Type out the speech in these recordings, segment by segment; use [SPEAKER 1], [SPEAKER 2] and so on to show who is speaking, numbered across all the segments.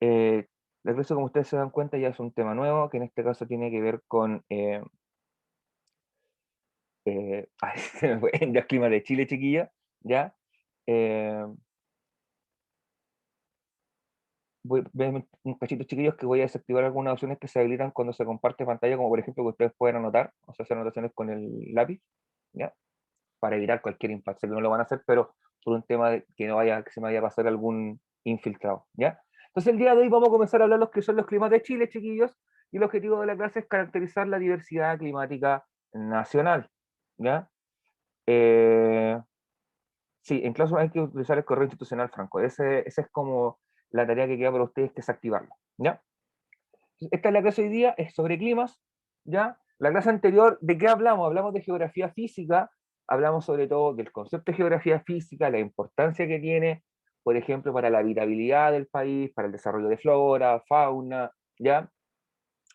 [SPEAKER 1] Eh, la clase, como ustedes se dan cuenta, ya es un tema nuevo, que en este caso tiene que ver con ay, se me fue, ya el clima de Chile, chiquilla, ¿ya? Eh, ven un cachito, chiquillos, que voy a desactivar algunas opciones que se habilitan cuando se comparte pantalla, como por ejemplo que ustedes pueden anotar, o sea, hacer anotaciones con el lápiz, ¿ya? Para evitar cualquier impacto. Sé que no lo van a hacer, pero por un tema de que no vaya, que se me vaya a pasar algún infiltrado, ¿ya? Entonces el día de hoy vamos a comenzar a hablar los que son los climas de Chile, chiquillos, y el objetivo de la clase es caracterizar la diversidad climática nacional, ¿ya? Eh, sí, en clase hay que utilizar el correo institucional franco, ese es como la tarea que queda para ustedes, que es activarlo, ¿ya? Esta es la clase hoy día, es sobre climas, ¿ya? La clase anterior, ¿de qué hablamos? Hablamos de geografía física, hablamos sobre todo del concepto de geografía física, la importancia que tiene, por ejemplo, para la habitabilidad del país, para el desarrollo de flora, fauna, ¿ya?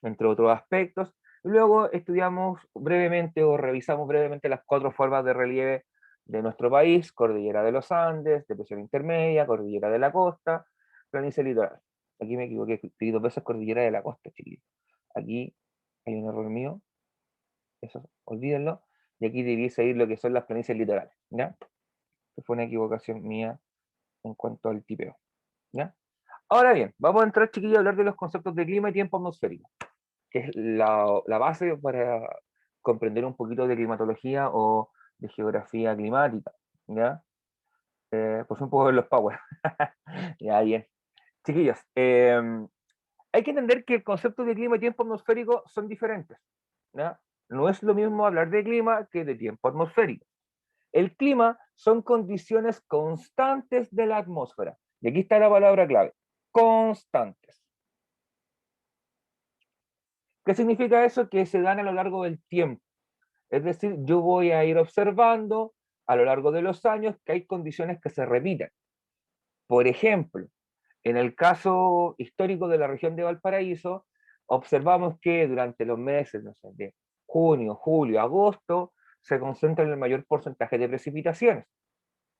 [SPEAKER 1] Entre otros aspectos. Luego estudiamos brevemente o revisamos brevemente las 4 formas de relieve de nuestro país: cordillera de los Andes, depresión intermedia, cordillera de la costa, planicie litoral. Aquí me equivoqué, escribí 2 veces cordillera de la costa, chiquillos. Aquí hay un error mío, eso olvídenlo, y aquí debiese ir lo que son las planicies litorales, ¿ya? Que fue una equivocación mía en cuanto al tipeo, ¿ya? Ahora bien, vamos a entrar, chiquillos, a hablar de los conceptos de clima y tiempo atmosférico, que es la base para comprender un poquito de climatología o de geografía climática, ¿ya? Pues un poco de los power. Ya, bien. Chiquillos, hay que entender que el concepto de clima y tiempo atmosférico son diferentes, ¿ya? No es lo mismo hablar de clima que de tiempo atmosférico. El clima son condiciones constantes de la atmósfera. Y aquí está la palabra clave: constantes. ¿Qué significa eso? Que se dan a lo largo del tiempo. Es decir, yo voy a ir observando a lo largo de los años que hay condiciones que se repiten. Por ejemplo, en el caso histórico de la región de Valparaíso, observamos que durante los meses, no sé, de junio, julio, agosto, se concentra el mayor porcentaje de precipitaciones,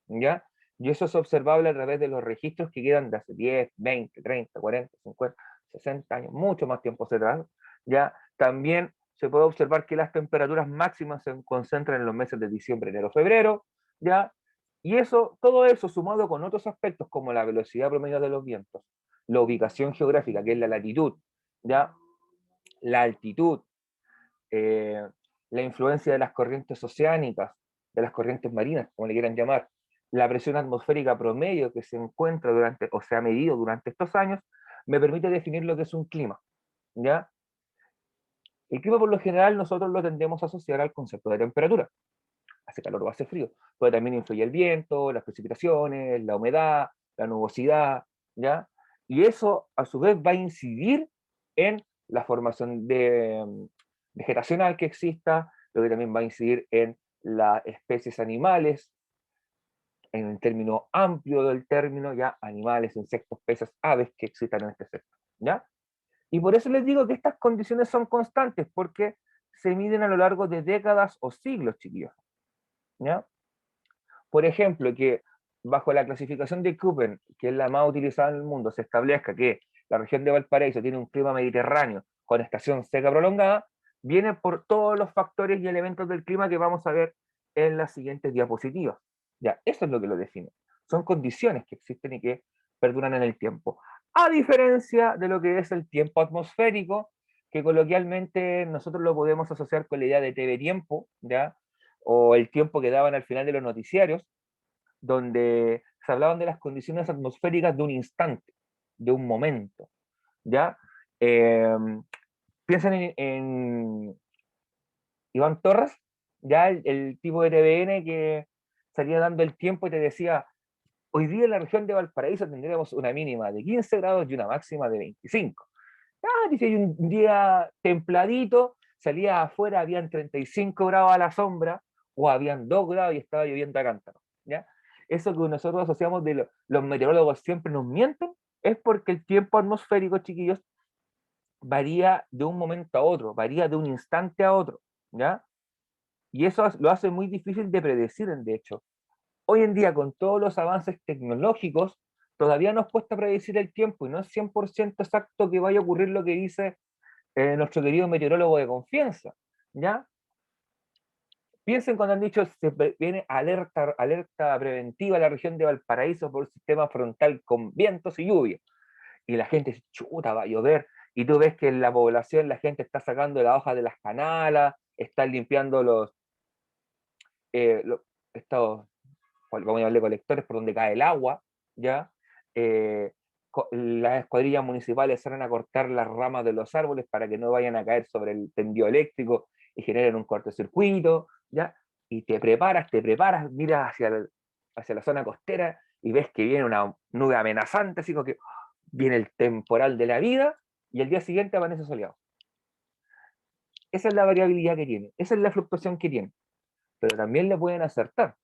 [SPEAKER 1] ¿ya? Y eso es observable a través de los registros que quedan de hace 10, 20, 30, 40, 50, 60 años, mucho más tiempo atrás, ¿ya? También se puede observar que las temperaturas máximas se concentran en los meses de diciembre, enero, febrero, ¿ya? Y eso, todo eso sumado con otros aspectos como la velocidad promedio de los vientos, la ubicación geográfica, que es la latitud, ¿ya? La altitud, eh, la influencia de las corrientes oceánicas, de las corrientes marinas, como le quieran llamar, la presión atmosférica promedio que se encuentra durante, o se ha medido durante estos años, me permite definir lo que es un clima, ¿ya? El clima, por lo general, nosotros lo tendemos a asociar al concepto de temperatura. Hace calor o hace frío. Pero también influye el viento, las precipitaciones, la humedad, la nubosidad, ¿ya? Y eso, a su vez, va a incidir en la formación de, vegetacional que exista, lo que también va a incidir en las especies animales, en el término amplio del término, ya animales, insectos, peces, aves que existan en este sector, ¿ya? Y por eso les digo que estas condiciones son constantes, porque se miden a lo largo de décadas o siglos, chiquillos, ¿ya? Por ejemplo, que bajo la clasificación de Köppen, que es la más utilizada en el mundo, se establezca que la región de Valparaíso tiene un clima mediterráneo con estación seca prolongada, viene por todos los factores y elementos del clima que vamos a ver en las siguientes diapositivas. Ya, eso es lo que lo define. Son condiciones que existen y que perduran en el tiempo. A diferencia de lo que es el tiempo atmosférico, que coloquialmente nosotros lo podemos asociar con la idea de TV tiempo, ¿ya? O el tiempo que daban al final de los noticiarios, donde se hablaban de las condiciones atmosféricas de un instante, de un momento, ¿ya? Eh, piensen en Iván Torres, ya el tipo de TVN que salía dando el tiempo y te decía: hoy día en la región de Valparaíso tendremos una mínima de 15 grados y una máxima de 25. Ah, dice, hay un día templadito, salía afuera, habían 35 grados a la sombra, o habían 2 grados y estaba lloviendo a cántaro, ¿ya? Eso que nosotros asociamos de los meteorólogos siempre nos mienten, es porque el tiempo atmosférico, chiquillos, varía de un momento a otro, varía de un instante a otro, ¿ya? Y eso lo hace muy difícil de predecir, de hecho. Hoy en día, con todos los avances tecnológicos, todavía nos cuesta predecir el tiempo y no es 100% exacto que vaya a ocurrir lo que dice nuestro querido meteorólogo de confianza, ¿ya? Piensen cuando han dicho se viene alerta preventiva a la región de Valparaíso por sistema frontal con vientos y lluvia. Y la gente dice, chuta, va a llover. Y tú ves que en la población la gente está sacando las hojas de las canalas, está limpiando estos, vamos a llamarle colectores por donde cae el agua, ¿ya? Eh, las escuadrillas municipales salen a cortar las ramas de los árboles para que no vayan a caer sobre el tendido eléctrico y generen un cortocircuito, ¿ya? Y te preparas, miras hacia la zona costera y ves que viene una nube amenazante, así como que viene el temporal de la vida y el día siguiente amanece soleado. Esa es la variabilidad que tiene, esa es la fluctuación que tiene, pero también le pueden acertar,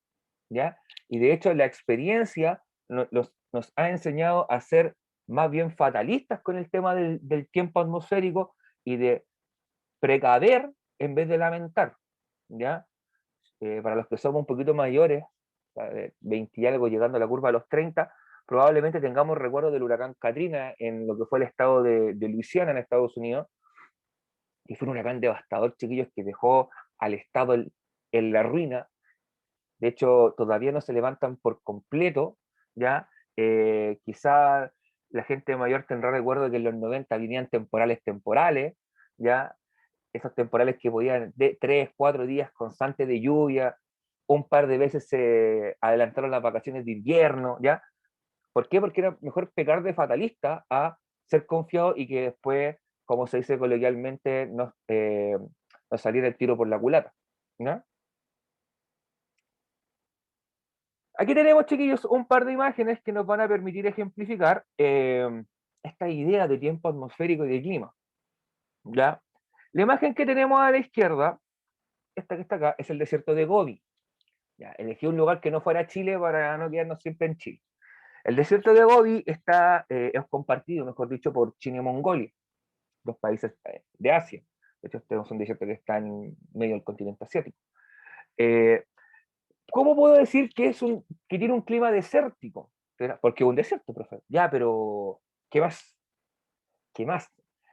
[SPEAKER 1] ¿ya? Y de hecho la experiencia nos ha enseñado a ser más bien fatalistas con el tema del tiempo atmosférico y de precaver en vez de lamentar, ¿ya? Para los que somos un poquito mayores, de 20 y algo llegando a la curva de los 30, probablemente tengamos recuerdos del huracán Katrina en lo que fue el estado de Luisiana en Estados Unidos, y fue un huracán devastador, chiquillos, que dejó al estado en la ruina. De hecho, todavía no se levantan por completo, ¿ya? Quizá la gente mayor tendrá recuerdo que en los 90 vinían temporales, ¿ya? Esos temporales que podían de 3, 4 días constantes de lluvia, un par de veces se adelantaron las vacaciones de invierno, ¿ya? ¿Por qué? Porque era mejor pecar de fatalista a ser confiado y que después, como se dice coloquialmente, nos saliera el tiro por la culata, ¿no? Aquí tenemos, chiquillos, un par de imágenes que nos van a permitir ejemplificar esta idea de tiempo atmosférico y de clima, ¿ya? La imagen que tenemos a la izquierda, esta que está acá, es el desierto de Gobi. Ya, elegí un lugar que no fuera Chile para no quedarnos siempre en Chile. El desierto de Gobi es compartido, mejor dicho, por China y Mongolia, dos países de Asia. De hecho, este es un desierto que está en medio del continente asiático. Eh, ¿Cómo puedo decir que tiene un clima desértico? Porque es un desierto, profe. Ya, pero ¿qué más? ¿Qué más?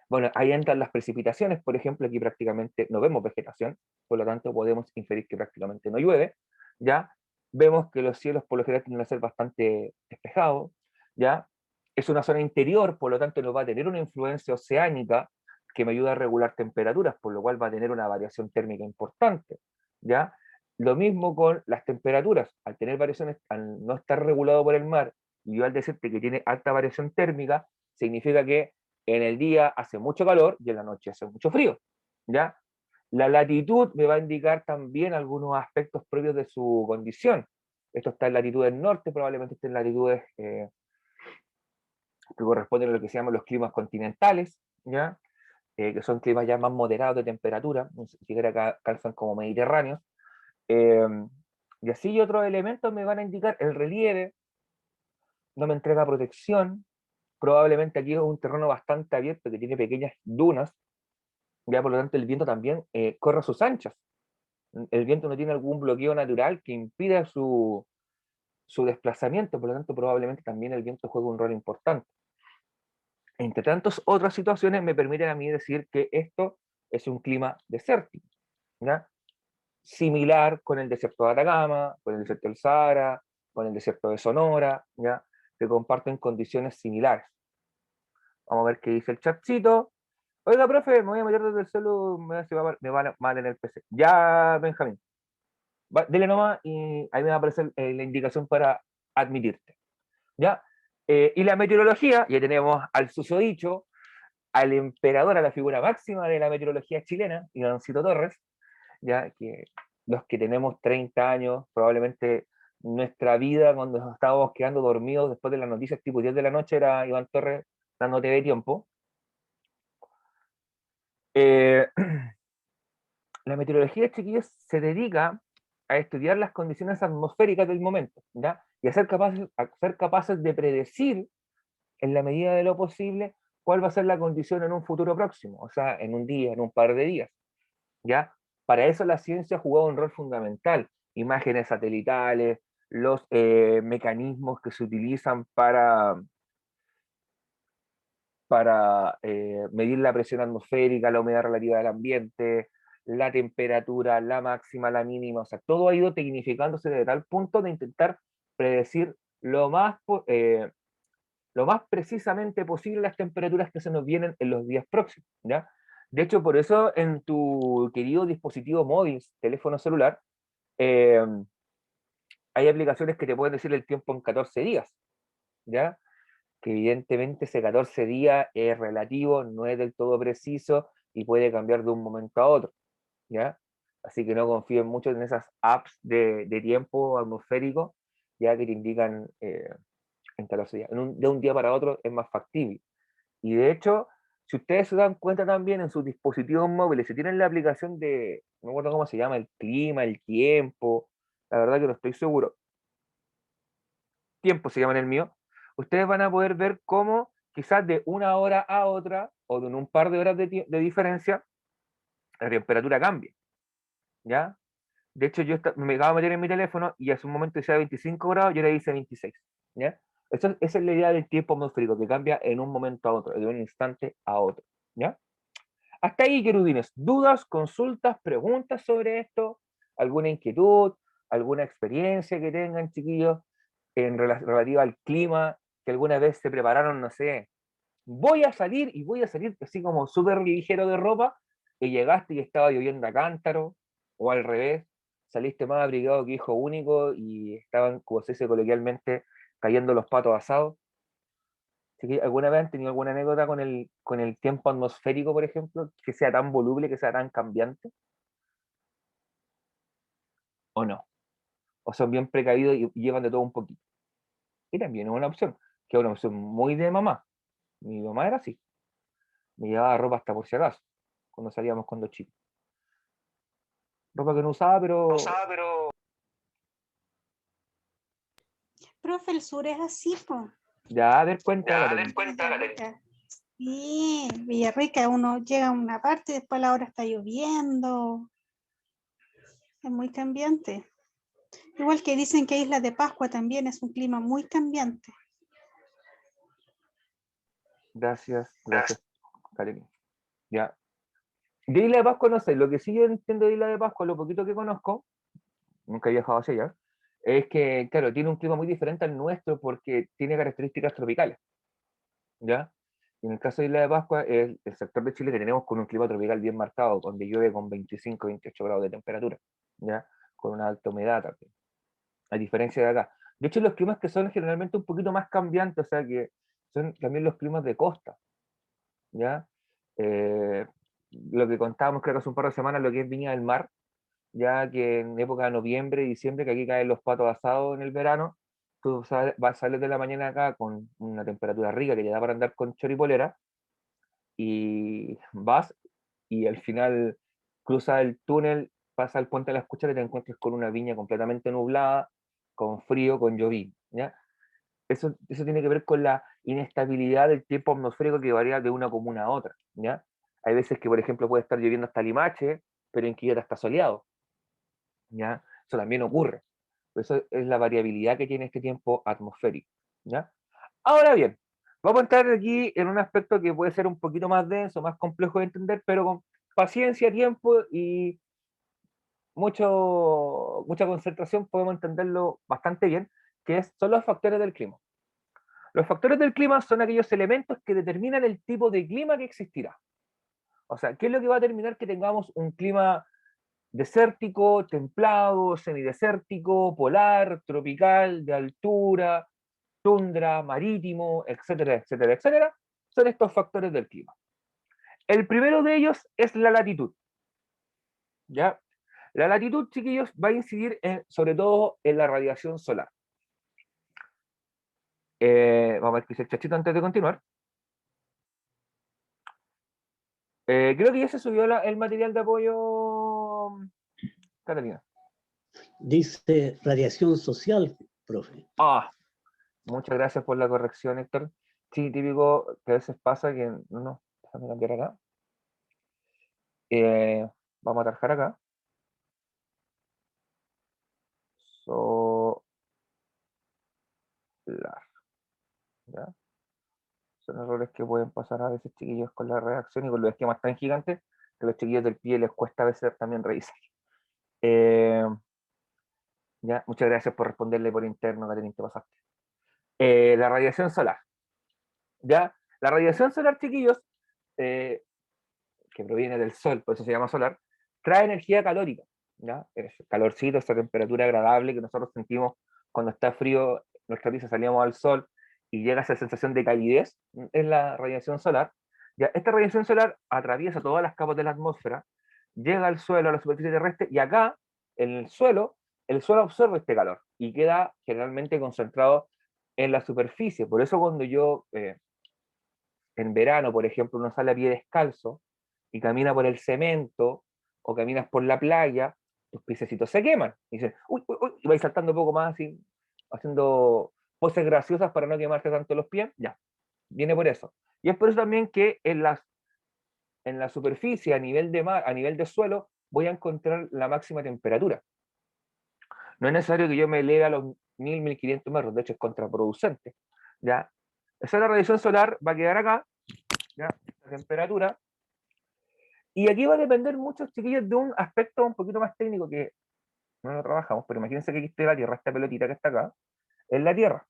[SPEAKER 1] Bueno, ahí entran las precipitaciones, por ejemplo, aquí prácticamente no vemos vegetación, por lo tanto podemos inferir que prácticamente no llueve, ¿ya? Vemos que los cielos por lo general tienden a ser bastante despejados, ¿ya? Es una zona interior, por lo tanto no va a tener una influencia oceánica que me ayuda a regular temperaturas, por lo cual va a tener una variación térmica importante, ¿ya? Lo mismo con las temperaturas, al tener variaciones, al no estar regulado por el mar, y yo al decirte que tiene alta variación térmica, significa que en el día hace mucho calor y en la noche hace mucho frío, ¿ya? La latitud me va a indicar también algunos aspectos propios de su condición. Esto está en latitudes norte, probablemente esté en latitudes que corresponden a lo que se llaman los climas continentales, ¿ya? Que son climas ya más moderados de temperatura, ni siquiera calzan como mediterráneos. Eh, y así otros elementos me van a indicar el relieve, no me entrega protección, probablemente aquí es un terreno bastante abierto que tiene pequeñas dunas, ya por lo tanto el viento también corre a sus anchas. El viento no tiene algún bloqueo natural que impida su desplazamiento, por lo tanto probablemente también el viento juega un rol importante. Entre tantas otras situaciones me permiten a mí decir que esto es un clima desértico, ¿ya? Similar con el desierto de Atacama, con el desierto del Sahara, con el desierto de Sonora, ¿ya? Que comparten condiciones similares. Vamos a ver qué dice el chatcito. Oiga, profe, me voy a meter desde el celu, me va mal en el PC. Ya, Benjamín. Dele nomás y ahí me va a aparecer la indicación para admitirte. ¿Ya? Y la meteorología, ya tenemos al susodicho, al emperador, a la figura máxima de la meteorología chilena, Ivancito Torres, ya que los que tenemos 30 años, probablemente nuestra vida cuando nos estábamos quedando dormidos después de las noticias tipo 10 de la noche era Iván Torres dándote de tiempo. Eh, la meteorología, chiquillos, se dedica a estudiar las condiciones atmosféricas del momento, ¿ya? Y a ser capaces de predecir, en la medida de lo posible, cuál va a ser la condición en un futuro próximo, o sea, en un día, en un par de días, ¿ya? Para eso la ciencia ha jugado un rol fundamental. Imágenes satelitales, los mecanismos que se utilizan para medir la presión atmosférica, la humedad relativa del ambiente, la temperatura, la máxima, la mínima, o sea, todo ha ido tecnificándose de tal punto de intentar predecir lo más precisamente posible las temperaturas que se nos vienen en los días próximos, ¿ya? De hecho, por eso en tu querido dispositivo móvil, teléfono celular, eh, hay aplicaciones que te pueden decir el tiempo en 14 días, ¿ya? Que evidentemente ese 14 días es relativo, no es del todo preciso y puede cambiar de un momento a otro, ¿ya? Así que no confíen mucho en esas apps de tiempo atmosférico, ya que te indican en 14 días. De un día para otro es más factible. Y de hecho, si ustedes se dan cuenta también en sus dispositivos móviles, si tienen la aplicación de, no me acuerdo cómo se llama, el clima, el tiempo, la verdad que no estoy seguro, tiempo se llama en el mío, ustedes van a poder ver cómo quizás de una hora a otra o de un par de horas de diferencia, la temperatura cambia, ¿ya? De hecho, me acabo de meter en mi teléfono y hace un momento decía 25 grados y ahora dice 26, ¿ya? Esa es la idea del tiempo atmosférico, que cambia en un momento a otro, de un instante a otro, ¿ya? Hasta ahí, querudines, dudas, consultas, preguntas sobre esto, alguna inquietud, alguna experiencia que tengan, chiquillos, relativa al clima, que alguna vez se prepararon, no sé, voy a salir así como súper ligero de ropa, y llegaste y estaba lloviendo a cántaro, o al revés, saliste más abrigado que hijo único y estaban, como se dice coloquialmente, cayendo los patos asados. Así que, ¿alguna vez han tenido alguna anécdota con el tiempo atmosférico, por ejemplo, que sea tan voluble, que sea tan cambiante? ¿O no? ¿O son bien precavidos y llevan de todo un poquito? Y también es una opción, que es una opción muy de mamá. Mi mamá era así. Me llevaba ropa hasta por si acaso, cuando salíamos cuando chicos. Ropa que no usaba, pero
[SPEAKER 2] Profe, el sur es así, po.
[SPEAKER 1] ya, a ver, cuenta,
[SPEAKER 2] Ya,
[SPEAKER 1] Karen.
[SPEAKER 2] des cuenta, Villarrica. Sí, Villarrica, uno llega a una parte y después a la hora está lloviendo. Es muy cambiante. Igual que dicen que Isla de Pascua también es un clima muy cambiante.
[SPEAKER 1] Gracias, gracias, Karen. Ya. De Isla de Pascua no sé, lo que sí yo entiendo de Isla de Pascua, lo poquito que conozco, nunca he viajado hacia allá, es que, claro, tiene un clima muy diferente al nuestro porque tiene características tropicales, ¿ya? Y en el caso de Isla de Pascua, es el sector de Chile que tenemos con un clima tropical bien marcado, donde llueve con 25, 28 grados de temperatura, ¿ya? Con una alta humedad también, a diferencia de acá. De hecho, los climas que son generalmente un poquito más cambiantes, o sea, que son también los climas de costa, ¿ya? Eh, lo que contábamos, creo que hace un par de semanas, lo que es Viña del Mar, ya que en época de noviembre y diciembre, que aquí caen los patos asados en el verano, tú sales de la mañana acá con una temperatura rica que te da para andar con choripolera, y vas y al final cruzas el túnel, pasas al puente de la Escuchas y te encuentras con una viña completamente nublada, con frío, con llovizna, ¿ya? Eso tiene que ver con la inestabilidad del tiempo atmosférico que varía de una comuna a otra, ¿ya? Hay veces que, por ejemplo, puede estar lloviendo hasta Limache, pero en Quillota está soleado, ¿ya? Eso también ocurre. Eso es la variabilidad que tiene este tiempo atmosférico, ¿ya? Ahora bien, vamos a entrar aquí en un aspecto que puede ser un poquito más denso, más complejo de entender, pero con paciencia, tiempo y mucha concentración podemos entenderlo bastante bien, son los factores del clima. Los factores del clima son aquellos elementos que determinan el tipo de clima que existirá. O sea, ¿qué es lo que va a determinar que tengamos un clima desértico, templado, semidesértico, polar, tropical, de altura, tundra, marítimo, etcétera, etcétera, etcétera? Son estos factores del clima. El primero de ellos es la latitud, ¿ya? La latitud, chiquillos, va a incidir sobre todo en la radiación solar. Vamos a ver qué dice el chachito antes de continuar. Creo que ya se subió el material de apoyo, Catalina.
[SPEAKER 3] Dice radiación social, profe.
[SPEAKER 1] Ah, muchas gracias por la corrección, Héctor. Sí, típico que a veces pasa que no, déjame cambiar acá. Vamos a trabajar acá. So, ¿Ya? Son errores que pueden pasar a veces, chiquillos, con la redacción y con los esquemas tan gigantes que a los chiquillos del pie les cuesta a veces también revisar. ¿Ya? Muchas gracias por responderle por interno, Caterina, te pasaste. La radiación solar. ¿Ya? La radiación solar, chiquillos, que proviene del sol, por eso se llama solar, trae energía calórica. ¿Ya? Es calorcito, esa temperatura agradable que nosotros sentimos cuando está frío, nuestra pieza salimos al sol y llega esa sensación de calidez, es la radiación solar. ¿Ya? Esta radiación solar atraviesa todas las capas de la atmósfera, llega al suelo, a la superficie terrestre, y acá, en el suelo absorbe este calor y queda generalmente concentrado en la superficie. Por eso cuando yo, en verano, por ejemplo, uno sale a pie descalzo y camina por el cemento o caminas por la playa, tus piececitos se queman. Y dices, uy, uy, uy, y vais saltando un poco más así, haciendo poses graciosas para no quemarte tanto los pies. Ya, viene por eso. Y es por eso también que en la superficie, a nivel de mar, a nivel de suelo, voy a encontrar la máxima temperatura. No es necesario que yo me eleve a los 1500 metros, de hecho es contraproducente. ¿Ya? Esa es la radiación solar, va a quedar acá, ¿ya? La temperatura. Y aquí va a depender mucho, chiquillos, de un aspecto un poquito más técnico que no lo trabajamos, pero imagínense que aquí está la Tierra, esta pelotita que está acá, es la Tierra.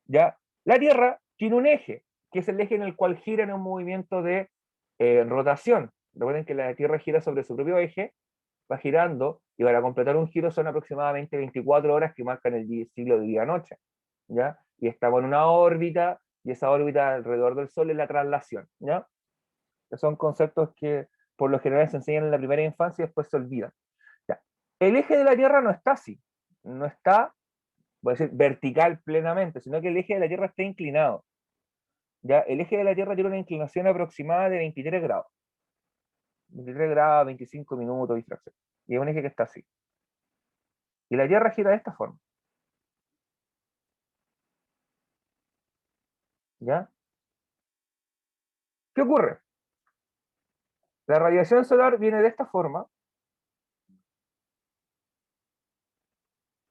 [SPEAKER 1] ¿Ya? La Tierra tiene un eje, que es el eje en el cual gira en un movimiento de rotación. Recuerden que la Tierra gira sobre su propio eje, va girando, y para completar un giro son aproximadamente 24 horas que marcan el ciclo de día-noche. ¿Ya? Y estamos en una órbita, y esa órbita alrededor del Sol es la traslación. ¿Ya? Que son conceptos que por lo general se enseñan en la primera infancia y después se olvidan. ¿Ya? El eje de la Tierra no está así, no está, voy a decir, vertical plenamente, sino que el eje de la Tierra está inclinado. ¿Ya? El eje de la Tierra tiene una inclinación aproximada de 23 grados. 23 grados, 25 minutos, distracción. Y es un eje que está así. Y la Tierra gira de esta forma. ¿Ya? ¿Qué ocurre? La radiación solar viene de esta forma,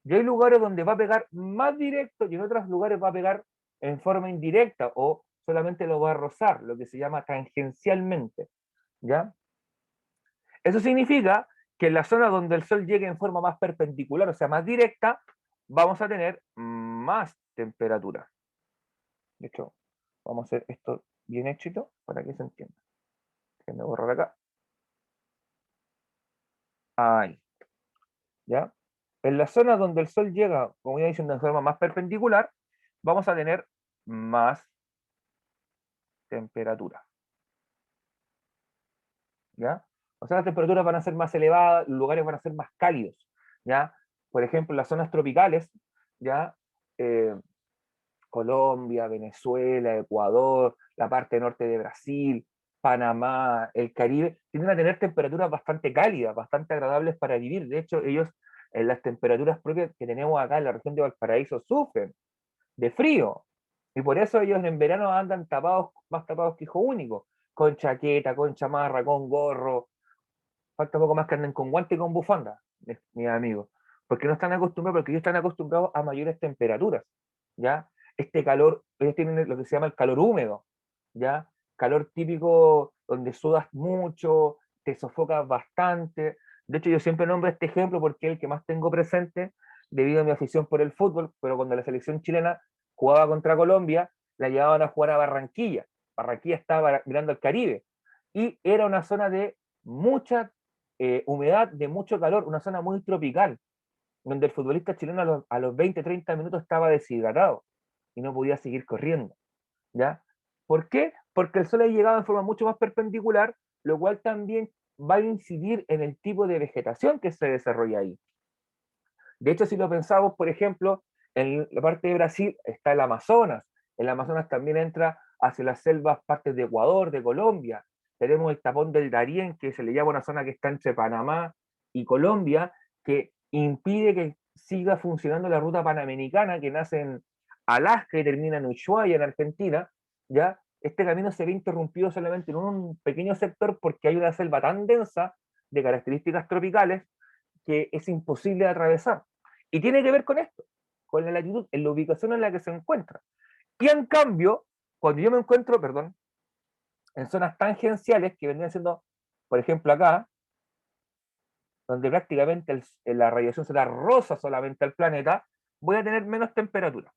[SPEAKER 1] y hay lugares donde va a pegar más directo y en otros lugares va a pegar en forma indirecta o solamente lo va a rozar, lo que se llama tangencialmente. ¿Ya? Eso significa que en la zona donde el Sol llegue en forma más perpendicular, o sea, más directa, vamos a tener más temperatura. De hecho, vamos a hacer esto bien hechito para que se entienda. Déjenme borrar acá. Ahí. ¿Ya? En la zona donde el Sol llega, como ya diciendo, en forma más perpendicular, vamos a tener más temperatura. ¿Ya? O sea, las temperaturas van a ser más elevadas, los lugares van a ser más cálidos. ¿Ya? Por ejemplo, en las zonas tropicales, ¿ya? Colombia, Venezuela, Ecuador, la parte norte de Brasil, Panamá, el Caribe, tienden a tener temperaturas bastante cálidas, bastante agradables para vivir. De hecho, ellos en las temperaturas propias que tenemos acá en la región de Valparaíso sufren de frío. Y por eso ellos en verano andan tapados, más tapados que hijo único, con chaqueta, con chamarra, con gorro. Falta poco más que anden con guante y con bufanda, mis amigos. Porque no están acostumbrados, porque ellos están acostumbrados a mayores temperaturas. ¿Ya? Este calor, ellos tienen lo que se llama el calor húmedo. ¿Ya? Calor típico donde sudas mucho, te sofocas bastante. De hecho, yo siempre nombro este ejemplo porque es el que más tengo presente debido a mi afición por el fútbol, pero cuando la selección chilena jugaba contra Colombia, la llevaban a jugar a Barranquilla. Barranquilla estaba mirando al Caribe y era una zona de mucha humedad, de mucho calor, una zona muy tropical, donde el futbolista chileno a los 20, 30 minutos estaba deshidratado y no podía seguir corriendo. ¿Ya? ¿Por qué? Porque el sol ha llegado en forma mucho más perpendicular, lo cual también va a incidir en el tipo de vegetación que se desarrolla ahí. De hecho, si lo pensamos, por ejemplo, en la parte de Brasil está el Amazonas también entra hacia las selvas, partes de Ecuador, de Colombia. Tenemos el tapón del Darién, que se le llama una zona que está entre Panamá y Colombia, que impide que siga funcionando la ruta panamericana que nace en Alaska y termina en Ushuaia, en Argentina. ¿Ya? Este camino se ve interrumpido solamente en un pequeño sector porque hay una selva tan densa de características tropicales que es imposible de atravesar. Y tiene que ver con esto, con la latitud en la ubicación en la que se encuentra. Y en cambio, cuando yo me encuentro, perdón, en zonas tangenciales que vendrían siendo, por ejemplo, acá, donde prácticamente la radiación solar roza solamente al planeta, voy a tener menos temperatura.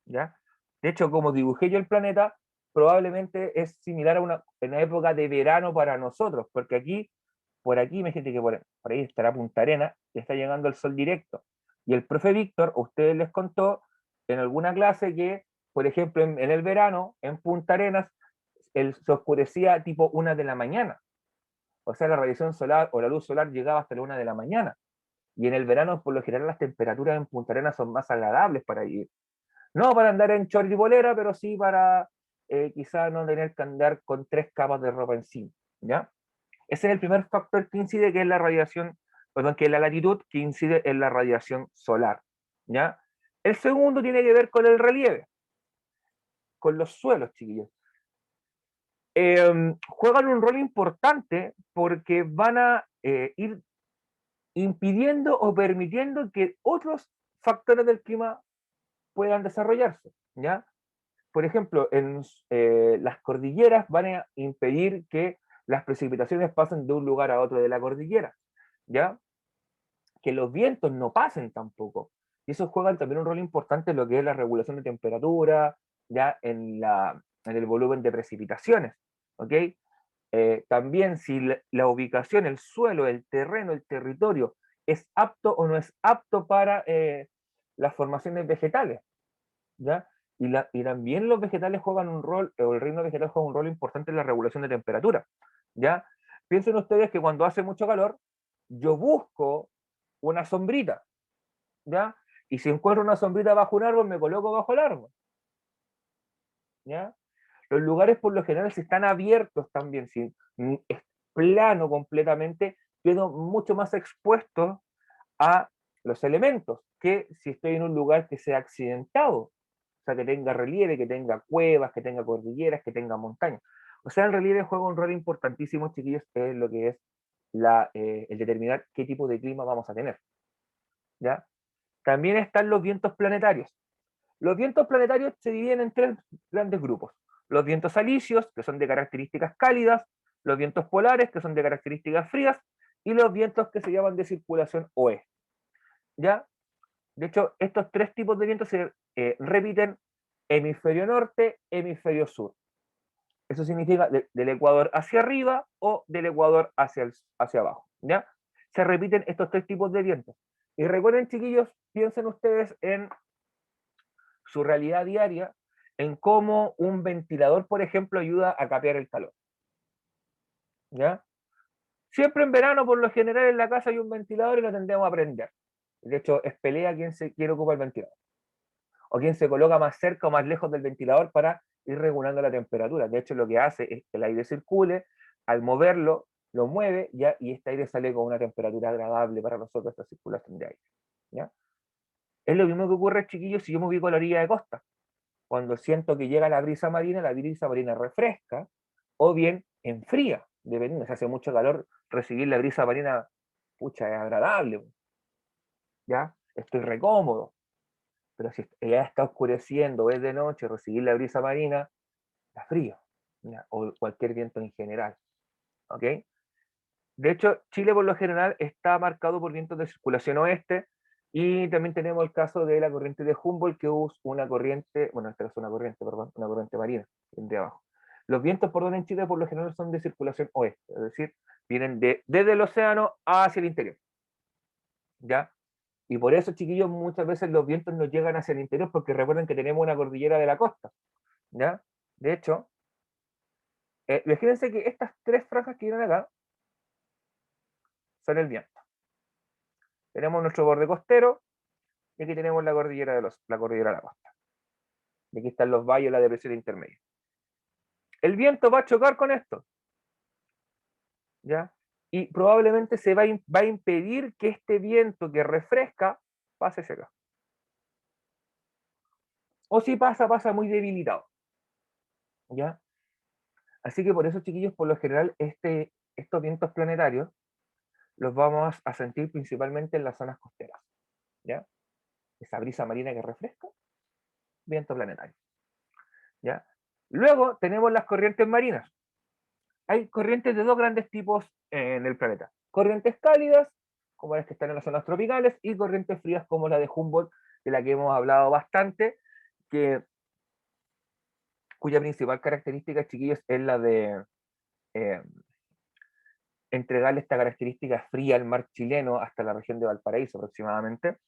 [SPEAKER 1] ¿Ya? De hecho, como dibujé yo el planeta, probablemente es similar a una época de verano para nosotros, porque aquí, por aquí, imagínate que por ahí estará Punta Arenas, y está llegando el sol directo. Y el profe Víctor, a ustedes les contó en alguna clase que, por ejemplo, en el verano, en Punta Arenas, se oscurecía tipo 1 de la mañana. O sea, la radiación solar o la luz solar llegaba hasta la 1 de la mañana. Y en el verano, por lo general, las temperaturas en Punta Arenas son más agradables para ir. No para andar en short y bolera, pero sí para quizás no tener que andar con 3 capas de ropa encima. ¿Ya? Ese es el primer factor que incide, que es la radiación, perdón, que es la latitud, que incide en la radiación solar. ¿Ya? El segundo tiene que ver con el relieve, con los suelos, chiquillos. Juegan un rol importante porque van a ir impidiendo o permitiendo que otros factores del clima puedan desarrollarse, ¿ya? Por ejemplo, en las cordilleras van a impedir que las precipitaciones pasen de un lugar a otro de la cordillera, ¿ya? Que los vientos no pasen tampoco. Y eso juega también un rol importante en lo que es la regulación de temperatura, ya en el volumen de precipitaciones, ¿ok? También si la ubicación, el suelo, el terreno, el territorio es apto o no es apto para las formaciones vegetales, ¿ya? Y también los vegetales juegan un rol, o el reino vegetal juega un rol importante en la regulación de temperatura, ¿ya? Piensen ustedes que cuando hace mucho calor, yo busco una sombrita, ¿ya? Y si encuentro una sombrita bajo un árbol, me coloco bajo el árbol, ¿ya? Los lugares por lo general, si están abiertos también, si es plano completamente, quedo mucho más expuesto a los elementos que si estoy en un lugar que sea accidentado, o sea, que tenga relieve, que tenga cuevas, que tenga cordilleras, que tenga montañas. O sea, el relieve juega un rol importantísimo, chiquillos, en lo que es el determinar qué tipo de clima vamos a tener. ¿Ya? También están los vientos planetarios. Los vientos planetarios se dividen en 3 grandes grupos. Los vientos alisios, que son de características cálidas, los vientos polares, que son de características frías, y los vientos que se llaman de circulación oeste. ¿Ya? De hecho, estos 3 tipos de vientos se repiten hemisferio norte, hemisferio sur. Eso significa del Ecuador hacia arriba o del Ecuador hacia abajo. ¿Ya? Se repiten estos 3 tipos de vientos. Y recuerden, chiquillos, piensen ustedes en su realidad diaria, en cómo un ventilador, por ejemplo, ayuda a capear el calor. ¿Ya? Siempre en verano, por lo general, en la casa hay un ventilador y lo tendemos a prender. De hecho, es pelea quien se quiere ocupar el ventilador. O quien se coloca más cerca o más lejos del ventilador para ir regulando la temperatura. De hecho, lo que hace es que el aire circule, al moverlo, lo mueve, ¿ya? Y este aire sale con una temperatura agradable para nosotros, esta circulación de aire. ¿Ya? Es lo mismo que ocurre, chiquillos, si yo me ubico a la orilla de costa. Cuando siento que llega la brisa marina refresca o bien enfría, dependiendo, si hace mucho calor, recibir la brisa marina, pucha, es agradable, ¿ya? Estoy recómodo, pero si ya está oscureciendo, es de noche, recibir la brisa marina, está frío, ¿ya? O cualquier viento en general, ¿ok? De hecho, Chile por lo general está marcado por vientos de circulación oeste, y también tenemos el caso de la corriente de Humboldt, que es una corriente, bueno, esta es una corriente, perdón, una corriente marina, de abajo. Los vientos por donde en Chile por lo general son de circulación oeste, es decir, vienen desde el océano hacia el interior, ¿ya? Y por eso, chiquillos, muchas veces los vientos nos llegan hacia el interior, porque recuerden que tenemos una cordillera de la costa, ¿ya? De hecho, imagínense que estas 3 franjas que vienen acá son el viento. Tenemos nuestro borde costero, y aquí tenemos la cordillera de la costa. Y aquí están los valles, la depresión intermedia. El viento va a chocar con esto, ¿ya? Y probablemente se va a impedir que este viento que refresca pase hacia acá. O si pasa muy debilitado, ¿ya? Así que por eso, chiquillos, por lo general, estos vientos planetarios los vamos a sentir principalmente en las zonas costeras, ¿ya? Esa brisa marina que refresca, viento planetario, ¿ya? Luego tenemos las corrientes marinas. Hay corrientes de dos grandes tipos en el planeta. Corrientes cálidas, como las que están en las zonas tropicales, y corrientes frías como la de Humboldt, de la que hemos hablado bastante, cuya principal característica, chiquillos, es la de eh, entregarle esta característica fría al mar chileno hasta la región de Valparaíso aproximadamente,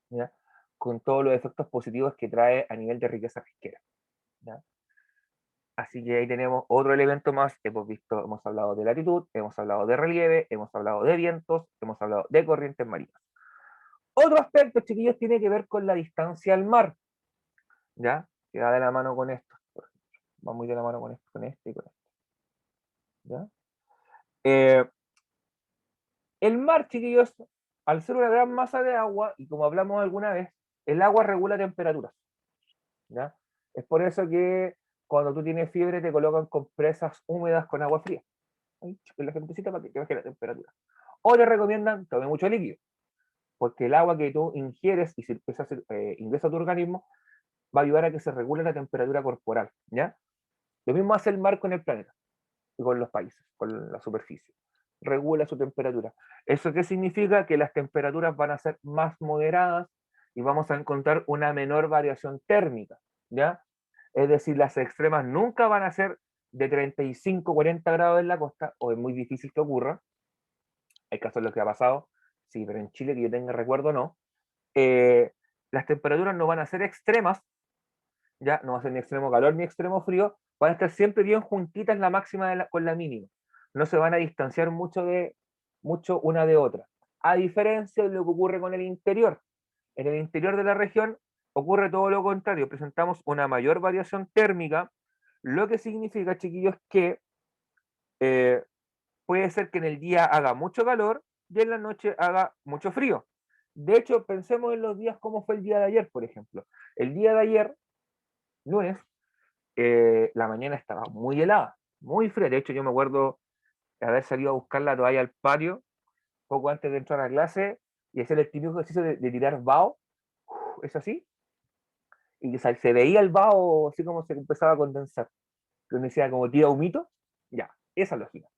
[SPEAKER 1] ¿ya? Con todos los efectos positivos que trae a nivel de riqueza pesquera, ¿ya? Así que ahí tenemos otro elemento más. Hemos hablado de latitud, hemos hablado de relieve, hemos hablado de vientos, hemos hablado de corrientes marinas. Otro aspecto, chiquillos, tiene que ver con la distancia al mar, ¿ya? Que va de la mano con esto, por ejemplo. Va muy de la mano con esto, con este y con esto, ¿ya? El mar, chiquillos, al ser una gran masa de agua, y como hablamos alguna vez, el agua regula temperaturas, ¿ya? Es por eso que cuando tú tienes fiebre te colocan compresas húmedas con agua fría, en la gentecita para que baje la temperatura. O te recomiendan tome mucho líquido, porque el agua que tú ingieres y si ingresa a tu organismo va a ayudar a que se regule la temperatura corporal, ¿ya? Lo mismo hace el mar con el planeta y con los países, con la superficie. Regula su temperatura. ¿Eso qué significa? Que las temperaturas van a ser más moderadas y vamos a encontrar una menor variación térmica, ¿ya? Es decir, las extremas nunca van a ser de 35, 40 grados en la costa, o es muy difícil que ocurra. Hay casos en los que ha pasado, sí, pero en Chile, que yo tenga recuerdo, no. Las temperaturas no van a ser extremas, ya no va a ser ni extremo calor ni extremo frío, van a estar siempre bien juntitas la máxima con la mínima. No se van a distanciar mucho una de otra. A diferencia de lo que ocurre con el interior. En el interior de la región ocurre todo lo contrario. Presentamos una mayor variación térmica, lo que significa, chiquillos, que puede ser que en el día haga mucho calor y en la noche haga mucho frío. De hecho, pensemos en los días como fue el día de ayer, por ejemplo. El día de ayer, lunes, la mañana estaba muy helada, muy fría. De hecho, yo me acuerdo de haber salido a buscar la toalla al patio poco antes de entrar a clase y hacer el típico ejercicio de tirar vaho, es así, y que se veía el vaho así como se empezaba a condensar, que uno decía como tira humito, ya, esa lógica.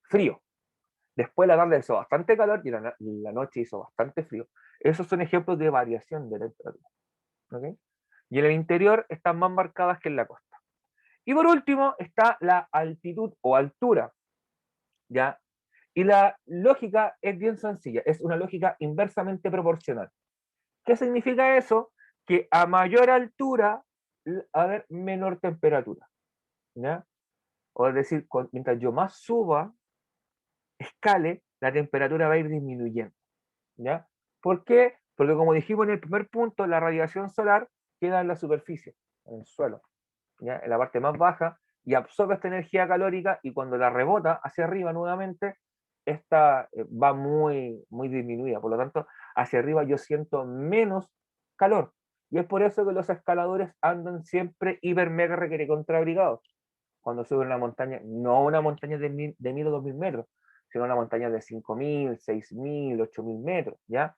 [SPEAKER 1] Frío. Después la tarde hizo bastante calor y la noche hizo bastante frío. Esos son ejemplos de variación de temperatura, ¿okay? Y en el interior están más marcadas que en la costa. Y por último está la altitud o altura, ¿ya? Y la lógica es bien sencilla, es una lógica inversamente proporcional. ¿Qué significa eso? Que a mayor altura va a haber menor temperatura, ¿ya? O es decir, mientras yo más suba, escale, la temperatura va a ir disminuyendo, ¿ya? ¿Por qué? Porque como dijimos en el primer punto, la radiación solar queda en la superficie, en el suelo, ¿ya? En la parte más baja, y absorbe esta energía calórica y cuando la rebota hacia arriba nuevamente, esta va muy disminuida. Por lo tanto, hacia arriba yo siento menos calor. Y es por eso que los escaladores andan siempre hiper mega requere contrabrigados cuando suben una montaña, no una montaña de 1000 o 2000 metros, sino una montaña de 5000, 6000, 8000 metros, ¿ya?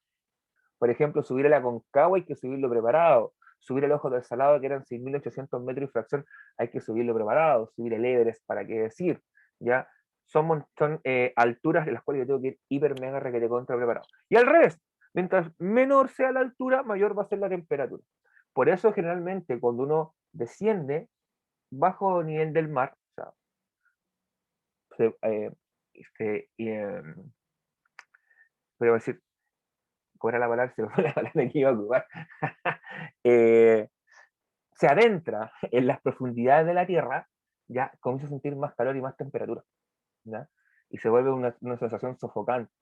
[SPEAKER 1] Por ejemplo, subir a la Concagua hay que subirlo preparado. Subir el Ojo del Salado, que eran 6800 metros y fracción, hay que subirlo preparado. Subir el Everest, ¿para qué decir? ¿Ya? Son alturas de las cuales yo tengo que ir hiper mega requete contra preparado. Y al revés, mientras menor sea la altura, mayor va a ser la temperatura. Por eso generalmente cuando uno desciende bajo nivel del mar, o sea, este, pero decir, ¿cuál era la palabra? Se me fue la palabra que iba a ocupar. eh, Se adentra en las profundidades de la Tierra, ya comienza a sentir más calor y más temperatura, ¿ya? Y se vuelve una sensación sofocante,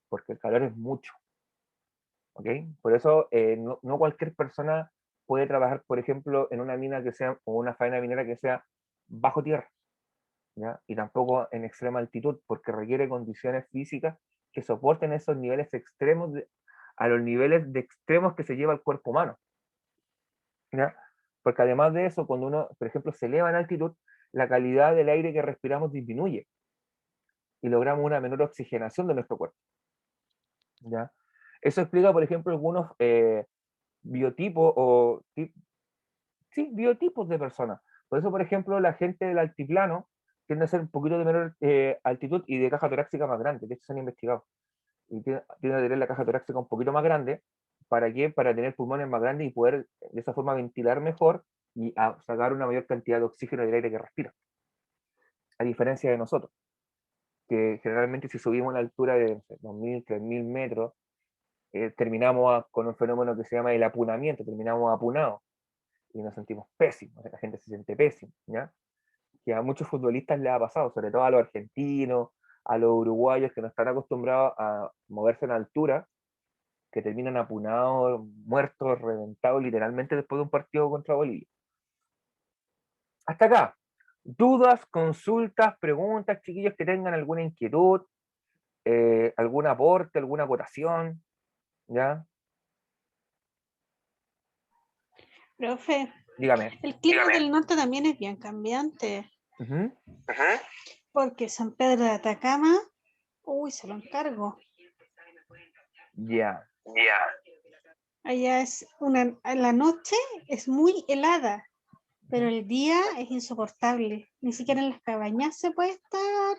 [SPEAKER 1] porque el calor es mucho, ¿ok? Por eso no cualquier persona puede trabajar, por ejemplo, en una mina que sea, o una faena minera que sea bajo tierra, ¿ya? Y tampoco en extrema altitud, porque requiere condiciones físicas que soporten esos niveles extremos, a los niveles de extremos que se lleva el cuerpo humano, ¿ya? Porque además de eso, cuando uno, por ejemplo, se eleva en altitud, la calidad del aire que respiramos disminuye y logramos una menor oxigenación de nuestro cuerpo, ¿ya? Eso explica, por ejemplo, algunos biotipos o sí, biotipos de personas. Por eso, por ejemplo, la gente del altiplano tiende a ser un poquito de menor altitud y de caja torácica más grande. De hecho, se han investigado. Y tiende a tener la caja torácica un poquito más grande. ¿Para qué? Para tener pulmones más grandes y poder de esa forma ventilar mejor y sacar una mayor cantidad de oxígeno del aire que respira. A diferencia de nosotros, que generalmente si subimos a la altura de 2.000, 3.000 metros, terminamos con un fenómeno que se llama el apunamiento, terminamos apunados y nos sentimos pésimos, la gente se siente pésimo, ¿ya? Que a muchos futbolistas les ha pasado, sobre todo a los argentinos, a los uruguayos que no están acostumbrados a moverse en altura, que terminan apunados, muertos, reventados literalmente después de un partido contra Bolivia. Hasta acá. Dudas, consultas, preguntas, chiquillos que tengan alguna inquietud, algún aporte, alguna acotación, ¿ya?
[SPEAKER 2] Profe,
[SPEAKER 1] Dígame.
[SPEAKER 2] el clima del norte también es bien cambiante,
[SPEAKER 1] Ujú.
[SPEAKER 2] porque San Pedro de Atacama, uy, se lo encargo.
[SPEAKER 1] Ya.
[SPEAKER 2] Allá en la noche es muy helada, pero el día es insoportable. Ni siquiera en las cabañas se puede estar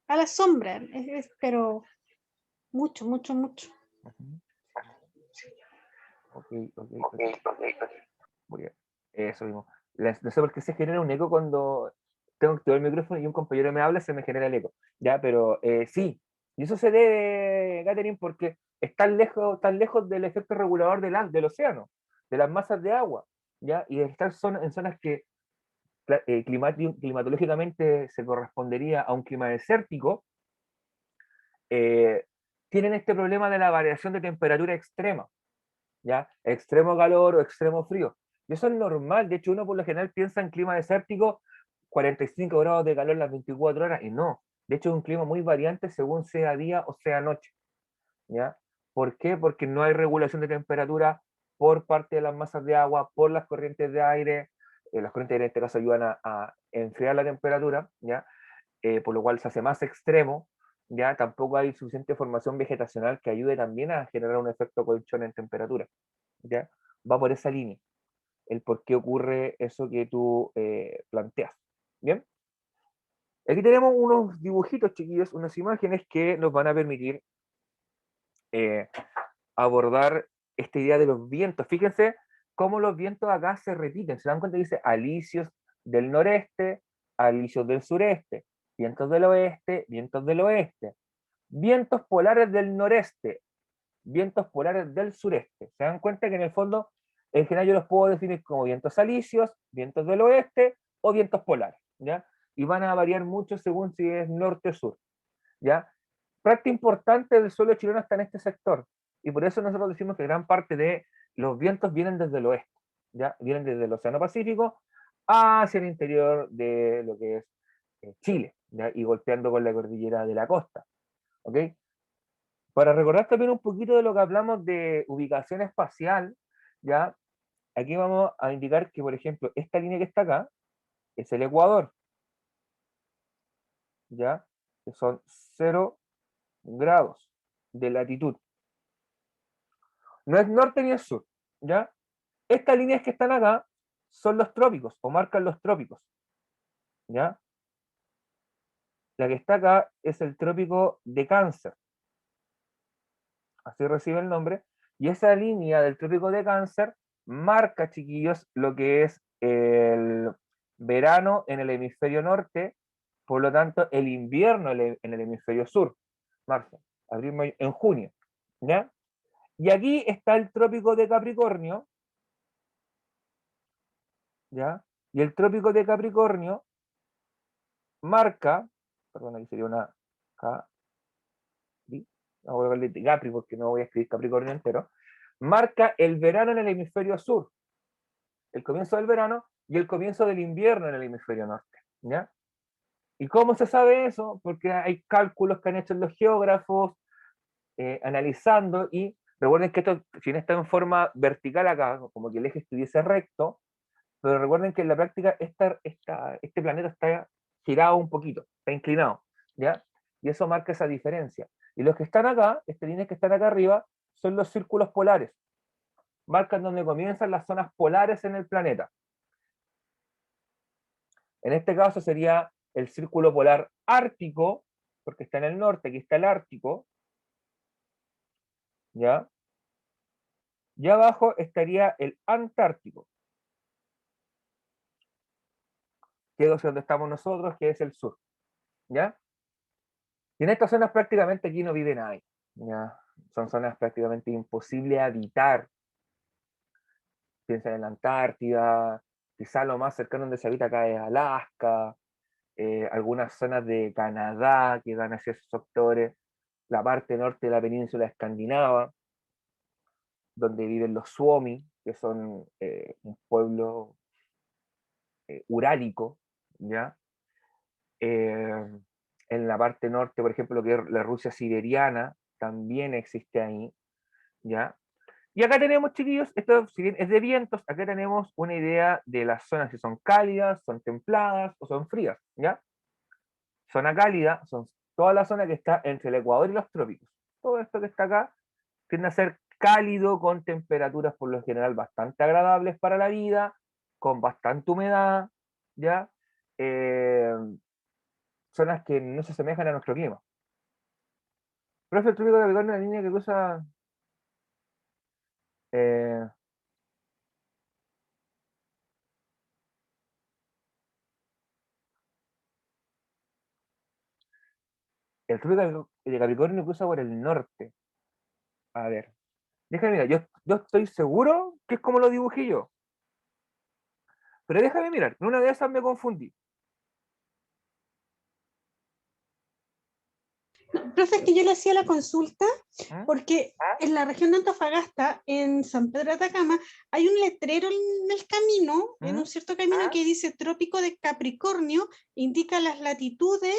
[SPEAKER 2] a la sombra, pero mucho, mucho, mucho.
[SPEAKER 1] Ujú. Ok. Muy bien. Eso mismo. No sé por qué se genera un eco cuando tengo activado el micrófono y un compañero me habla, se me genera el eco. Ya, pero sí. Y eso se debe, Catherine, porque es tan lejos del efecto regulador del océano, de las masas de agua, ¿ya? Y de estar en zonas que climatológicamente se correspondería a un clima desértico, eh, tienen este problema de la variación de temperatura extrema, ¿ya? Extremo calor o extremo frío. Y eso es normal, de hecho uno por lo general piensa en clima desértico, 45 grados de calor las 24 horas, y no. De hecho es un clima muy variante según sea día o sea noche, ¿ya? ¿Por qué? Porque no hay regulación de temperatura por parte de las masas de agua, por las corrientes de aire. Las corrientes de aire en este caso ayudan a enfriar la temperatura, ¿ya? Por lo cual se hace más extremo, ya tampoco hay suficiente formación vegetacional que ayude también a generar un efecto colchón en temperatura, ya va por esa línea, el por qué ocurre eso que tú planteas, ¿bien? Aquí tenemos unos dibujitos, chiquillos, unas imágenes que nos van a permitir eh, abordar esta idea de los vientos. Fíjense cómo los vientos acá se repiten. Se dan cuenta que dice alisios del noreste, alisios del sureste, vientos del oeste, vientos del oeste, vientos polares del noreste, vientos polares del sureste. Se dan cuenta que en el fondo, en general yo los puedo definir como vientos alisios, vientos del oeste o vientos polares, ¿ya? Y van a variar mucho según si es norte o sur, ¿ya? Parte importante del suelo chileno está en este sector, y por eso nosotros decimos que gran parte de los vientos vienen desde el oeste, ¿ya? Vienen desde el Océano Pacífico hacia el interior de lo que es Chile, ¿ya? Y golpeando con la cordillera de la costa, ¿ok? Para recordar también un poquito de lo que hablamos de ubicación espacial, ¿ya? Aquí vamos a indicar que, por ejemplo, esta línea que está acá es el Ecuador, ¿ya? Que son 0 grados de latitud. No es norte ni es sur, ¿ya? Estas líneas que están acá son los trópicos o marcan los trópicos, ¿ya? La que está acá es el trópico de Cáncer, así recibe el nombre, y esa línea del trópico de Cáncer marca, chiquillos, lo que es el verano en el hemisferio norte, por lo tanto, el invierno en el hemisferio sur, marzo, abril, mayo, en junio, ¿ya? Y aquí está el trópico de Capricornio, ¿ya? Y el trópico de Capricornio marca, perdón, aquí sería una Capri, no voy a colocarle Capri porque no voy a escribir Capricornio entero, marca el verano en el hemisferio sur, el comienzo del verano y el comienzo del invierno en el hemisferio norte, ¿ya? ¿Y cómo se sabe eso? Porque hay cálculos que han hecho los geógrafos analizando, y recuerden que esto, si no está en forma vertical acá, como que el eje estuviese recto, pero recuerden que en la práctica este planeta está girado un poquito, está inclinado, ¿ya? Y eso marca esa diferencia. Y los que están acá, estas líneas que están acá arriba, son los círculos polares. Marcan donde comienzan las zonas polares en el planeta. En este caso sería el círculo polar ártico, porque está en el norte, aquí está el Ártico, ¿ya? Y abajo estaría el Antártico, que es donde estamos nosotros, que es el sur, ¿ya? Y en estas zonas prácticamente aquí no vive nadie, ¿ya? Son zonas prácticamente imposibles de habitar. Piensa en la Antártida, quizá lo más cercano donde se habita acá es Alaska, algunas zonas de Canadá que dan hacia esos sectores, la parte norte de la península escandinava, donde viven los Suomi, que son un pueblo urálico, ¿ya? En la parte norte, por ejemplo, lo que es la Rusia siberiana, también existe ahí, ¿ya? Y acá tenemos, chiquillos, esto si bien es de vientos, acá tenemos una idea de las zonas si son cálidas, son templadas o son frías, ¿ya? Zona cálida son toda la zona que está entre el Ecuador y los trópicos. Todo esto que está acá tiende a ser cálido, con temperaturas por lo general bastante agradables para la vida, con bastante humedad, ¿ya? Eh, Zonas que no se asemejan a nuestro clima. Profe, el trópico de Capricornio es la línea que cruza eh, el trópico de Capricornio cruza por el norte. A ver, déjame mirar, yo estoy seguro que es como lo dibujé yo. Pero déjame mirar, en una de esas me confundí.
[SPEAKER 2] Profe, es que yo le hacía la consulta
[SPEAKER 1] ¿Mm?
[SPEAKER 2] porque en la región de Antofagasta, en San Pedro de Atacama, hay un letrero en el camino, en
[SPEAKER 1] ¿Mm?
[SPEAKER 2] un cierto camino que dice Trópico de Capricornio, indica las latitudes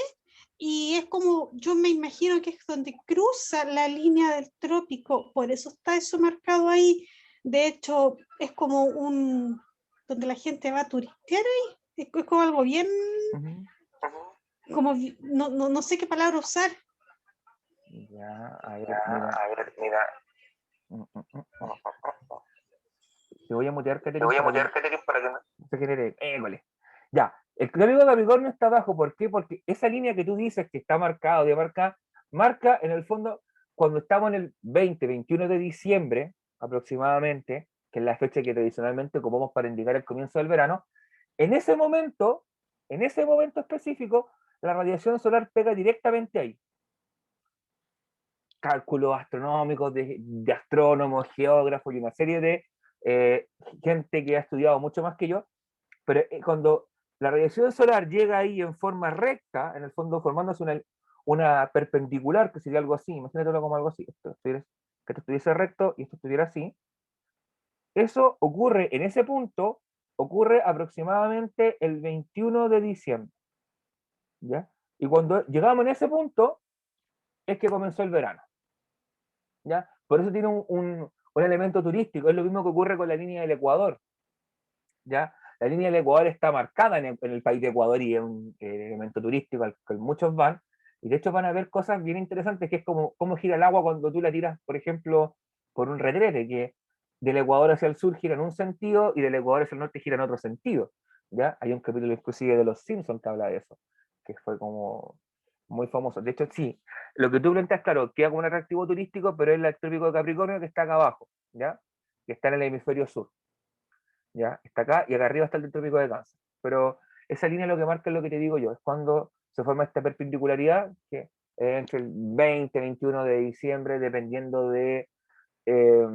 [SPEAKER 2] y es como, yo me imagino que es donde cruza la línea del trópico, por eso está eso marcado ahí. De hecho, es como donde la gente va a turistear ahí, es como algo bien,
[SPEAKER 1] Ujú.
[SPEAKER 2] como, no sé qué palabra usar.
[SPEAKER 1] Ya, a ver, mira. Mm, mm, mm, mm. Te voy a mutear, Catherine, para que no se genere école. Ya, el trópico de Capricornio está abajo, ¿por qué? Porque esa línea que tú dices que está marcada o de marca en el fondo cuando estamos en el 20-21 de diciembre, aproximadamente, que es la fecha que tradicionalmente ocupamos para indicar el comienzo del verano. En ese momento específico, la radiación solar pega directamente ahí. Cálculos astronómicos de astrónomos, geógrafos y una serie de gente que ha estudiado mucho más que yo, pero cuando la radiación solar llega ahí en forma recta, en el fondo formándose una perpendicular, que sería algo así, imagínatelo como algo así, que esto estuviese recto y esto estuviera así, eso ocurre en ese punto, ocurre aproximadamente el 21 de diciembre, ¿ya? Y cuando llegamos en ese punto, es que comenzó el verano, ¿ya? Por eso tiene un elemento turístico, es lo mismo que ocurre con la línea del Ecuador, ¿ya? La línea del Ecuador está marcada en el país de Ecuador y es un elemento turístico al que muchos van, y de hecho van a ver cosas bien interesantes, que es como cómo gira el agua cuando tú la tiras, por ejemplo, por un retrete, que del Ecuador hacia el sur gira en un sentido y del Ecuador hacia el norte gira en otro sentido, ¿ya? Hay un capítulo inclusive de Los Simpsons que habla de eso, que fue como muy famoso. De hecho, sí, lo que tú planteas, claro, queda como un atractivo turístico, pero es el trópico de Capricornio que está acá abajo, ¿ya? Que está en el hemisferio sur. ¿Ya? Está acá y acá arriba está el trópico de Cáncer. Pero esa línea lo que marca es lo que te digo yo, es cuando se forma esta perpendicularidad, que es entre el 20 21 de diciembre, dependiendo de eh,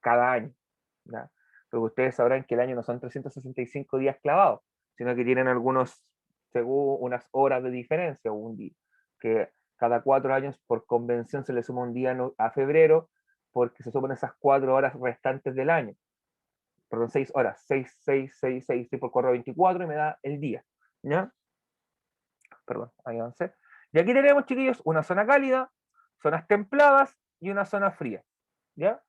[SPEAKER 1] cada año. ¿Ya? Porque ustedes sabrán que el año no son 365 días clavados, sino que tienen algunos, según unas horas de diferencia, o un día, que cada 4 años por convención se le suma un día a febrero, porque se suman esas 4 horas restantes del año. Perdón, 6 horas, 6 por 4, 24 y me da el día, ¿ya? Perdón, ahí avancé. Y aquí tenemos, chiquillos, una zona cálida, zonas templadas y una zona fría, ¿ya?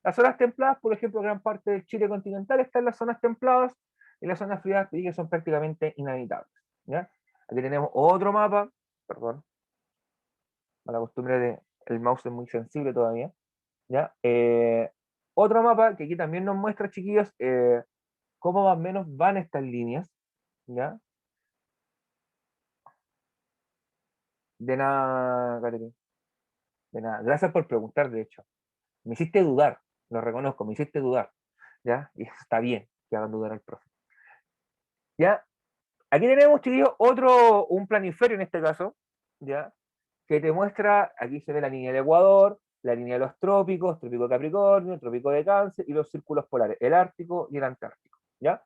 [SPEAKER 1] Las zonas templadas, por ejemplo, gran parte del Chile continental está en las zonas templadas y las zonas frías que son prácticamente inhabitables, ¿ya? Aquí tenemos otro mapa, perdón, a la costumbre de el mouse es muy sensible todavía, ¿ya? Otro mapa que aquí también nos muestra, chiquillos, cómo más o menos van estas líneas, ¿ya? De nada, Catherine, de nada. Gracias por preguntar, de hecho. Me hiciste dudar, lo reconozco, me hiciste dudar, ¿ya? Y eso está bien, que hagan dudar al profe. ¿Ya? Aquí tenemos, chiquillos, un planiferio en este caso, ¿ya? Que te muestra, aquí se ve la línea del Ecuador, la línea de los trópicos, trópico de Capricornio, trópico de Cáncer y los círculos polares, el Ártico y el Antártico, ¿ya?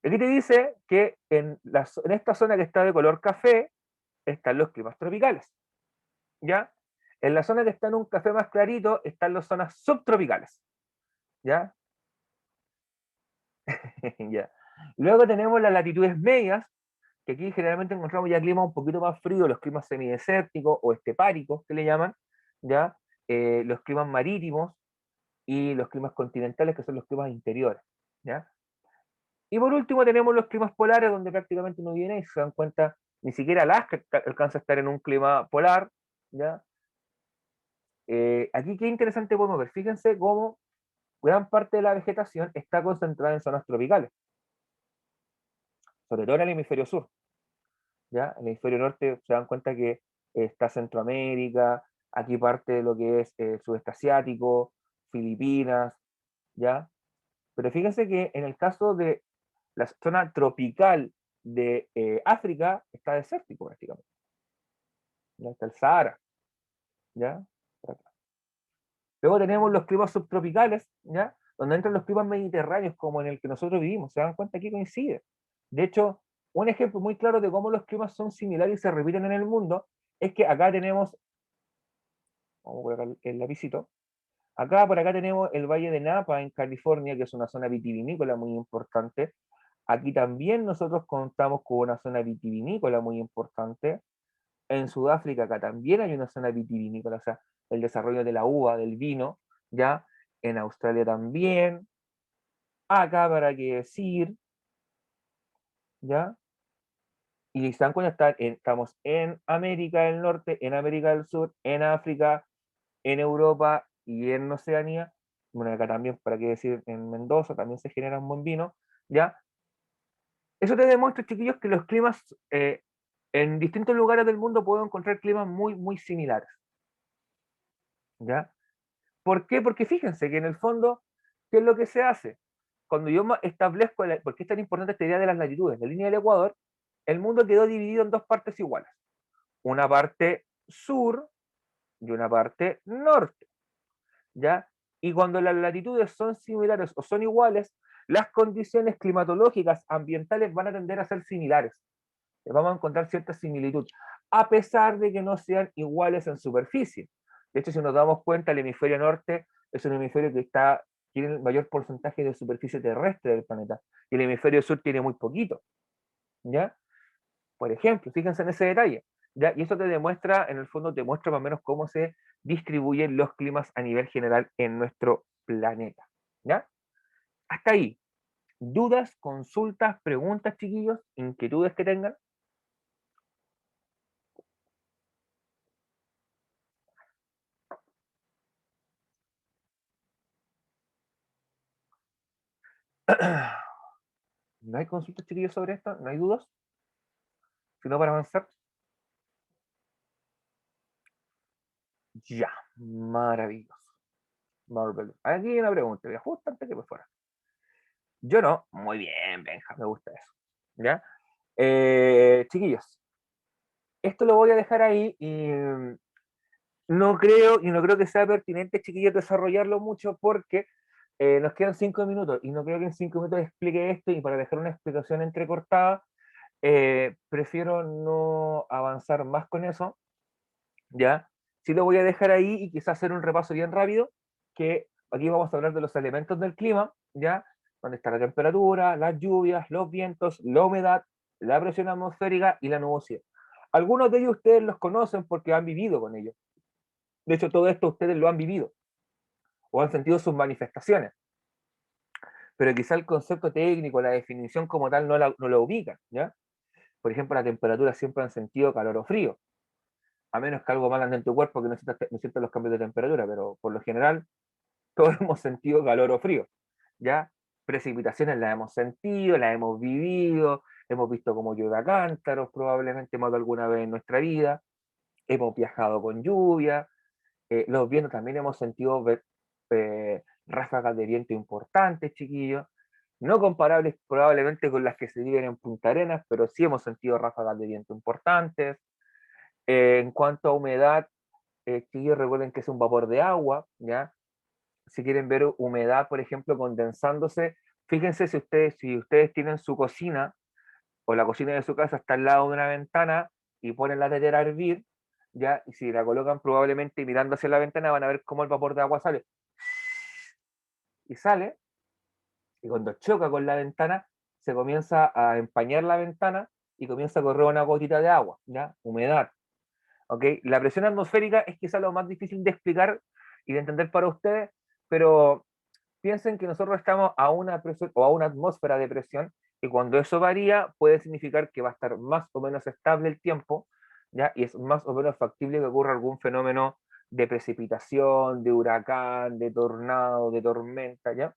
[SPEAKER 1] Aquí te dice que en esta zona que está de color café están los climas tropicales, ¿ya? En la zona que está en un café más clarito están las zonas subtropicales, ¿ya? Ya. Luego tenemos las latitudes medias, que aquí generalmente encontramos ya climas un poquito más fríos, los climas semidesérticos o estepáricos, que le llaman, ¿ya? Los climas marítimos y los climas continentales, que son los climas interiores, ¿ya? Y por último tenemos los climas polares, donde prácticamente no viene, y se dan cuenta, ni siquiera Alaska alcanza a estar en un clima polar, ¿ya? Aquí qué interesante podemos ver, fíjense cómo gran parte de la vegetación está concentrada en zonas tropicales, sobre todo en el hemisferio sur, ¿ya? En el hemisferio norte se dan cuenta que está Centroamérica, aquí parte de lo que es sudeste asiático, Filipinas, ¿ya? Pero fíjense que en el caso de la zona tropical de África, está desértico prácticamente, ¿ya? Está el Sahara, ¿ya? Luego tenemos los climas subtropicales, ¿ya? Donde entran los climas mediterráneos, como en el que nosotros vivimos. Se dan cuenta que coincide. De hecho, un ejemplo muy claro de cómo los climas son similares y se repiten en el mundo es que acá tenemos, vamos a colocar el lapicito, acá por acá tenemos el Valle de Napa en California, que es una zona vitivinícola muy importante. Aquí también nosotros contamos con una zona vitivinícola muy importante. En Sudáfrica acá también hay una zona vitivinícola, o sea, el desarrollo de la uva, del vino, ¿ya? En Australia también. Acá, para qué decir, ¿ya? Y se dan cuenta, estamos en América del Norte, en América del Sur, en África, en Europa y en Oceanía. Bueno, acá también, para qué decir, en Mendoza también se genera un buen vino, ¿ya? Eso te demuestra, chiquillos, que los climas en distintos lugares del mundo puedo encontrar climas muy, muy similares, ¿ya? ¿Por qué? Porque fíjense que en el fondo, ¿qué es lo que se hace? Cuando yo establezco, ¿por qué es tan importante esta idea de las latitudes? La línea del Ecuador, el mundo quedó dividido en dos partes iguales. Una parte sur y una parte norte, ¿ya? Y cuando las latitudes son similares o son iguales, las condiciones climatológicas, ambientales van a tender a ser similares. Vamos a encontrar cierta similitud, a pesar de que no sean iguales en superficie. De hecho, si nos damos cuenta, el hemisferio norte es un hemisferio que tiene el mayor porcentaje de superficie terrestre del planeta, y el hemisferio sur tiene muy poquito, ¿ya? Por ejemplo, fíjense en ese detalle, ¿ya? Y eso te demuestra, en el fondo, te muestra más o menos cómo se distribuyen los climas a nivel general en nuestro planeta, ¿ya? Hasta ahí. ¿Dudas, consultas, preguntas, chiquillos? ¿Inquietudes que tengan? ¿No hay consultas, chiquillos, sobre esto? ¿No hay dudas? Si no, para avanzar. Ya, maravilloso. Marvel. Aquí hay una pregunta, justo antes que me fuera. Yo no. Muy bien, Benja, me gusta eso. ¿Ya? Chiquillos, esto lo voy a dejar ahí y no creo que sea pertinente, chiquillos, desarrollarlo mucho porque nos quedan 5 minutos y no creo que en 5 minutos explique esto, y para dejar una explicación entrecortada, prefiero no avanzar más con eso, ¿ya? Sí lo voy a dejar ahí y quizás hacer un repaso bien rápido, que aquí vamos a hablar de los elementos del clima, ¿ya? Donde está la temperatura, las lluvias, los vientos, la humedad, la presión atmosférica y la nubosidad. Algunos de ellos ustedes los conocen porque han vivido con ellos. De hecho, todo esto ustedes lo han vivido o han sentido sus manifestaciones. Pero quizá el concepto técnico, la definición como tal, no la ubican, ¿ya? Por ejemplo, la temperatura siempre han sentido calor o frío. a menos que algo mal ande en tu cuerpo que no sientas los cambios de temperatura, pero por lo general todos hemos sentido calor o frío, ¿ya? Precipitaciones las hemos sentido, las hemos vivido, hemos visto cómo llueve a cántaros probablemente más de alguna vez en nuestra vida, hemos viajado con lluvia, los vientos también hemos sentido ráfagas de viento importantes, chiquillos, no comparables probablemente con las que se viven en Punta Arenas, pero sí hemos sentido ráfagas de viento importantes. En cuanto a humedad, chiquillos, recuerden que es un vapor de agua, ¿ya? Si quieren ver humedad, por ejemplo, condensándose, fíjense si ustedes tienen su cocina o la cocina de su casa está al lado de una ventana y ponen la tetera a hervir, ¿ya? Y si la colocan probablemente mirando hacia la ventana van a ver cómo el vapor de agua sale. Y sale, y cuando choca con la ventana, se comienza a empañar la ventana y comienza a correr una gotita de agua, ¿ya? Humedad. ¿Ok? La presión atmosférica es quizá lo más difícil de explicar y de entender para ustedes, pero piensen que nosotros estamos a una presión o a una atmósfera de presión y cuando eso varía puede significar que va a estar más o menos estable el tiempo, ¿ya? Y es más o menos factible que ocurra algún fenómeno de precipitación, de huracán, de tornado, de tormenta, ¿ya?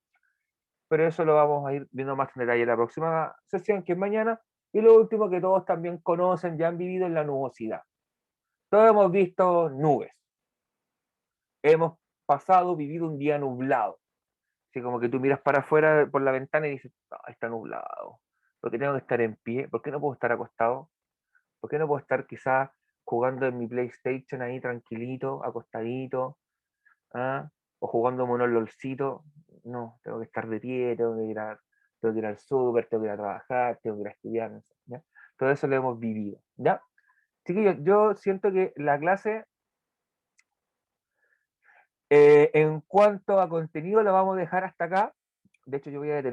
[SPEAKER 1] Pero eso lo vamos a ir viendo más en detalle en la próxima sesión, que es mañana. Y lo último que todos también conocen, ya han vivido en la nubosidad. Todos hemos visto nubes. Hemos vivido un día nublado. Así como que tú miras para afuera por la ventana y dices, "Ah, está nublado. ¿Por qué tengo que estar en pie? ¿Por qué no puedo estar acostado? ¿Por qué no puedo estar quizás jugando en mi PlayStation ahí tranquilito, acostadito? ¿Ah? O jugándome unos LOLcitos. No, tengo que estar de pie, tengo que ir al súper, tengo que ir a trabajar, tengo que ir a estudiar. No sé, ¿ya? Todo eso lo hemos vivido, ¿ya? Así que yo siento que la clase, en cuanto a contenido, la vamos a dejar hasta acá. De hecho, yo voy a detener